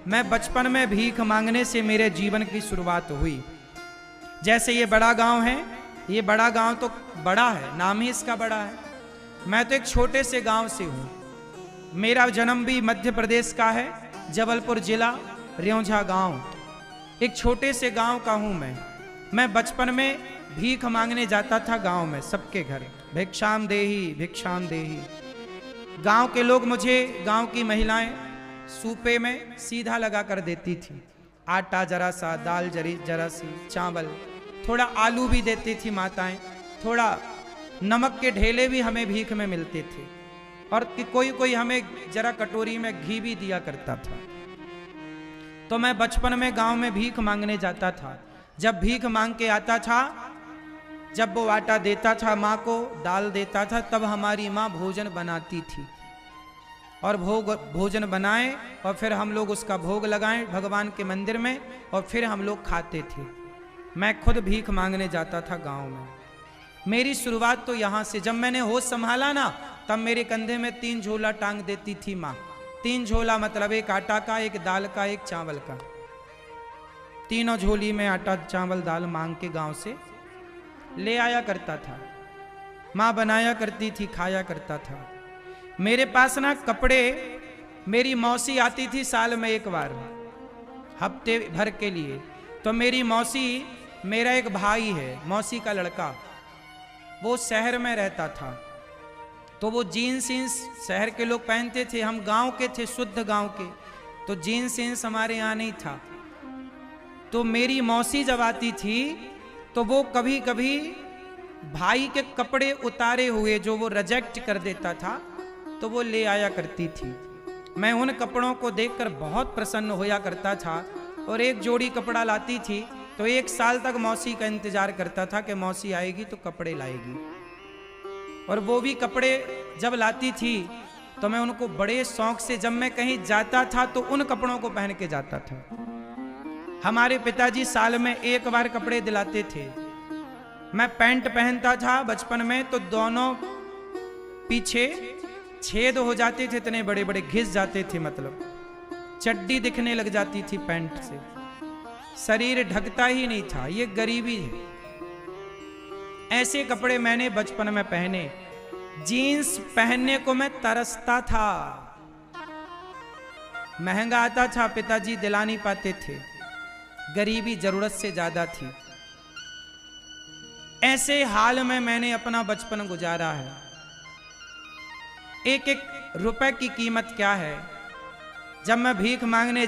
मैं बचपन में भीख मांगने से मेरे जीवन की शुरुआत हुई। जैसे ये बड़ा गांव है, ये बड़ा गांव तो बड़ा है, नाम ही इसका बड़ा है। मैं तो एक छोटे से गांव से हूँ। मेरा जन्म भी मध्य प्रदेश का है, जबलपुर जिला, रेौंझा गांव। एक छोटे से गांव का हूँ मैं बचपन में भीख मांगने जाता था गांव में, सबके घर भिक्षाम देही भिक्षाम देही। गांव के लोग मुझे, गांव की महिलाएं सूपे में सीधा लगा कर देती थी, आटा जरा सा, दाल जरा सी, चावल, थोड़ा आलू भी देती थी माताएं, थोड़ा नमक के ढेले भी हमें भीख में मिलते थे, और कोई कोई हमें जरा कटोरी में घी भी दिया करता था। तो मैं बचपन में गांव में भीख मांगने जाता था। जब भीख मांग के आता था, जब वो आटा देता था माँ को, दाल देता था, तब हमारी माँ भोजन बनाती थी, और भोजन बनाए और फिर हम लोग उसका भोग लगाएं भगवान के मंदिर में, और फिर हम लोग खाते थे। मैं खुद भीख मांगने जाता था गांव में। मेरी शुरुआत तो यहाँ से, जब मैंने होश संभाला ना, तब मेरे कंधे में 3 झोला टांग देती थी माँ। 3 झोला मतलब एक आटा का, एक दाल का, एक चावल का। तीनों झोली में आटा चावल दाल मांग के गांव से ले आया करता था। माँ बनाया करती थी, खाया करता था। मेरे पास ना कपड़े, मेरी मौसी आती थी साल में एक बार, हफ्ते भर के लिए। तो मेरी मौसी, मेरा एक भाई है, मौसी का लड़का, वो शहर में रहता था। तो वो जीन्स शहर के लोग पहनते थे, हम गांव के थे, शुद्ध गांव के, तो जीन्स हमारे यहाँ नहीं था। तो मेरी मौसी जब आती थी तो वो कभी कभी भाई के कपड़े उतारे हुए जो वो रिजेक्ट कर देता था, तो वो ले आया करती थी। मैं उन कपड़ों को देखकर बहुत प्रसन्न होया करता था, और एक जोड़ी कपड़ा लाती थी तो 1 साल तक मौसी का इंतजार करता था कि मौसी आएगी तो कपड़े लाएगी। और वो भी कपड़े जब लाती थी तो मैं उनको बड़े शौक से, जब मैं कहीं जाता था तो उन कपड़ों को पहन के जाता था। हमारे पिताजी साल में 1 बार कपड़े दिलाते थे। मैं पैंट पहनता था बचपन में तो दोनों पीछे छेद हो जाते थे, इतने बड़े बड़े घिस जाते थे, मतलब चड्डी दिखने लग जाती थी पैंट से, शरीर ढकता ही नहीं था। ये गरीबी है। ऐसे कपड़े मैंने बचपन में पहने। जीन्स पहनने को मैं तरसता था, महंगा आता था, पिताजी दिला नहीं पाते थे, गरीबी जरूरत से ज्यादा थी। ऐसे हाल में मैंने अपना बचपन गुजारा है। एक रुपए की कीमत क्या है। जब मैं भीख मांगने